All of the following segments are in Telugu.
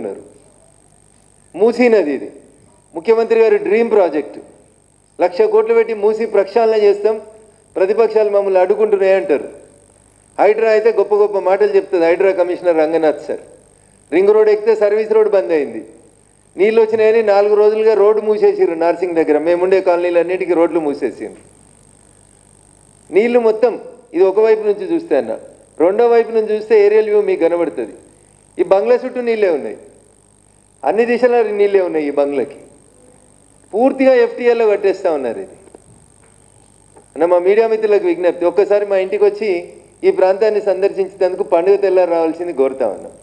పెడుతున్నారు. మూసీ నది ఇది ముఖ్యమంత్రి గారి డ్రీమ్ ప్రాజెక్టు. 1,00,000 కోట్లు పెట్టి మూసీ ప్రక్షాళన చేస్తాం, ప్రతిపక్షాలు మమ్మల్ని అడ్డుకుంటున్నాయి అంటారు. హైడ్రా అయితే గొప్ప గొప్ప మాటలు చెప్తుంది Hydraa commissioner Ranganath sir. Ring road ఎక్కితే సర్వీస్ రోడ్ బంద్ అయింది, నీళ్ళు వచ్చినాయని 4 రోజులుగా రోడ్డు మూసేసిర్రు. నార్సింగ్ దగ్గర మేముండే కాలనీలన్నిటికీ రోడ్లు మూసేసిండ్రు. నీళ్లు మొత్తం ఇది ఒకవైపు నుంచి చూస్తే అన్న, రెండో వైపు నుంచి చూస్తే ఏరియల్ వ్యూ మీకు కనబడుతుంది. ఈ బంగ్లా చుట్టూ నీళ్ళే ఉన్నాయి, అన్ని దిశల నీళ్ళే ఉన్నాయి. ఈ బంగ్లాకి పూర్తిగా ఎఫ్టీఎల్లో కట్టేస్తూ ఉన్నారు. ఇది అన్న మా మీడియా మిత్రులకు విజ్ఞప్తి, ఒక్కసారి మా ఇంటికి వచ్చి ఈ ప్రాంతాన్ని సందర్శించేందుకు పండుగ తెల్లారు రావాల్సింది కోరుతా ఉన్నాం.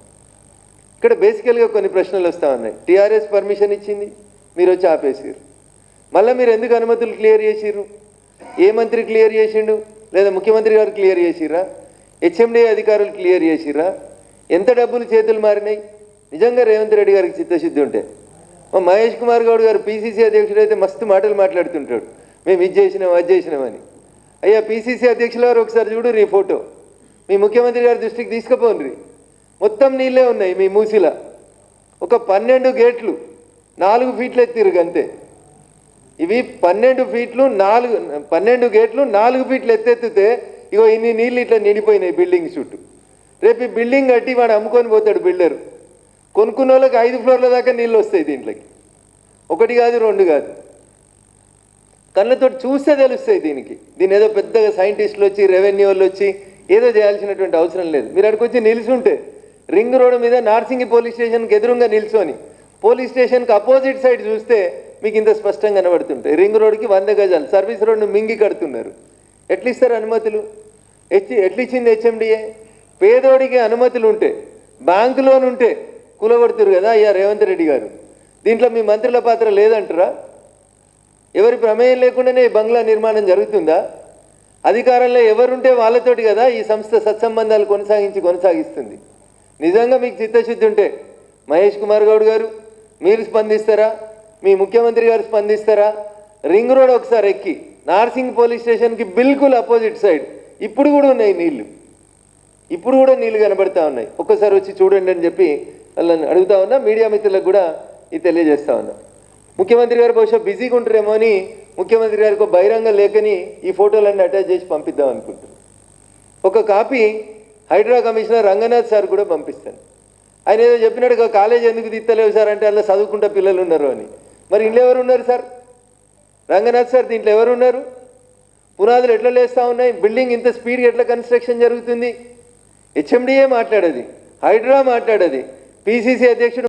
ఇక్కడ బేసికల్గా కొన్ని ప్రశ్నలు వస్తూ ఉన్నాయి. టీఆర్ఎస్ పర్మిషన్ ఇచ్చింది, మీరు వచ్చి ఆపేసారు. మళ్ళీ మీరు ఎందుకు అనుమతులు క్లియర్ చేసిర్రు? ఏ మంత్రి క్లియర్ చేసిండు? లేదా ముఖ్యమంత్రి గారు క్లియర్ చేసిర్రా? హెచ్ఎండి అధికారులు క్లియర్ చేసిర్రా? ఎంత డబ్బులు చేతులు మారినాయి? నిజంగా రేవంత్ రెడ్డి గారికి చిత్తశుద్ధి ఉంటే మా మహేష్ కుమార్ గౌడ్ గారు పీసీసీ అధ్యక్షుడు అయితే మస్తు మాటలు మాట్లాడుతుంటాడు, మేము ఇది చేసినాం అది చేసినామని. అయ్యా పీసీసీ అధ్యక్షుల వారు ఒకసారి చూడు ఈ ఫోటో, మీ ముఖ్యమంత్రి గారి దృష్టికి తీసుకుపోండి. మొత్తం నీళ్ళే ఉన్నాయి మీ మూసిలా. ఒక 12 గేట్లు 4 ఫీట్లు ఎత్తిరు అంతే. ఇవి 12 గేట్లు 4 ఫీట్లు ఎత్తెత్తితే ఇగో ఇన్ని నీళ్ళు ఇట్లా నిండిపోయినాయి బిల్డింగ్ చుట్టూ. రేపు ఈ బిల్డింగ్ కట్టి వాడు అమ్ముకొని పోతాడు బిల్డరు. కొనుక్కున్న వాళ్ళకి 5 ఫ్లోర్ల దాకా నీళ్ళు వస్తాయి దీంట్లోకి. 1 కాదు 2 కాదు, కళ్ళతో చూస్తే తెలుస్తాయి దీనికి. దీని ఏదో పెద్దగా సైంటిస్టులు వచ్చి రెవెన్యూ వాళ్ళు వచ్చి ఏదో చేయాల్సినటువంటి అవసరం లేదు. మీరు అక్కడికి వచ్చి నిల్చుంటే రింగ్ రోడ్డు మీద నార్సింగి పోలీస్ స్టేషన్కి ఎదురుగా నిల్చొని పోలీస్ స్టేషన్కి అపోజిట్ సైడ్ చూస్తే మీకు ఇంత స్పష్టంగా కనబడుతుంటాయి. రింగ్ రోడ్డుకి 100 గజాలు సర్వీస్ రోడ్ను మింగి కడుతున్నారు. ఎట్లిస్తారు అనుమతులు? ఎట్లిచ్చింది హెచ్ఎండిఏ? పేదోడికి అనుమతులు ఉంటే, బ్యాంకు లోన్ ఉంటే కూలగొడుతురు కదా అయ్యా రేవంత్ రెడ్డి గారు. దీంట్లో మీ మంత్రుల పాత్ర లేదంటారా? ఎవరి ప్రమేయం లేకుండానే ఈ బంగ్లా నిర్మాణం జరుగుతుందా? అధికారంలో ఎవరుంటే వాళ్ళతోటి కదా ఈ సంస్థ సత్సంబంధాలు కొనసాగిస్తుంది. నిజంగా మీకు చిత్తశుద్ధి ఉంటే మహేష్ కుమార్ గౌడ్ గారు మీరు స్పందిస్తారా? మీ ముఖ్యమంత్రి గారు స్పందిస్తారా? రింగ్ రోడ్ ఒకసారి ఎక్కి నార్సింగ్ పోలీస్ స్టేషన్కి బిల్కుల్ అపోజిట్ సైడ్ ఇప్పుడు కూడా ఉన్నాయి నీళ్లు, ఇప్పుడు కూడా నీళ్లు కనబడతా ఉన్నాయి. ఒక్కసారి వచ్చి చూడండి అని చెప్పి వాళ్ళని అడుగుతా ఉన్నా. మీడియా మిత్రులకు కూడా ఇది తెలియజేస్తా ఉన్నా. ముఖ్యమంత్రి గారు బహుశా బిజీగా ఉంటారేమో అని ముఖ్యమంత్రి గారికి బహిరంగ లేఖని ఈ ఫోటోలన్నీ అటాచ్ చేసి పంపిద్దాం అనుకుంటున్నాను. ఒక copy Hydraa commissioner Ranganath sir కూడా పంపిస్తాను. ఆయన ఏదో చెప్పినట్టుగా కాలేజ్ ఎందుకు తీస్తలేవు సార్ అంటే అందులో చదువుకుంటా పిల్లలు ఉన్నారు అని. మరి ఇంట్లో ఎవరు ఉన్నారు సార్? రంగనాథ్ సార్ దీంట్లో ఎవరు ఉన్నారు? పునాదులు ఎట్లా లేస్తూ ఉన్నాయి? బిల్డింగ్ ఇంత స్పీడ్గా ఎట్లా కన్స్ట్రక్షన్ జరుగుతుంది? హెచ్ఎండిఏ మాట్లాడేది, హైడ్రా మాట్లాడేది, పీసీసీ అధ్యక్షుడు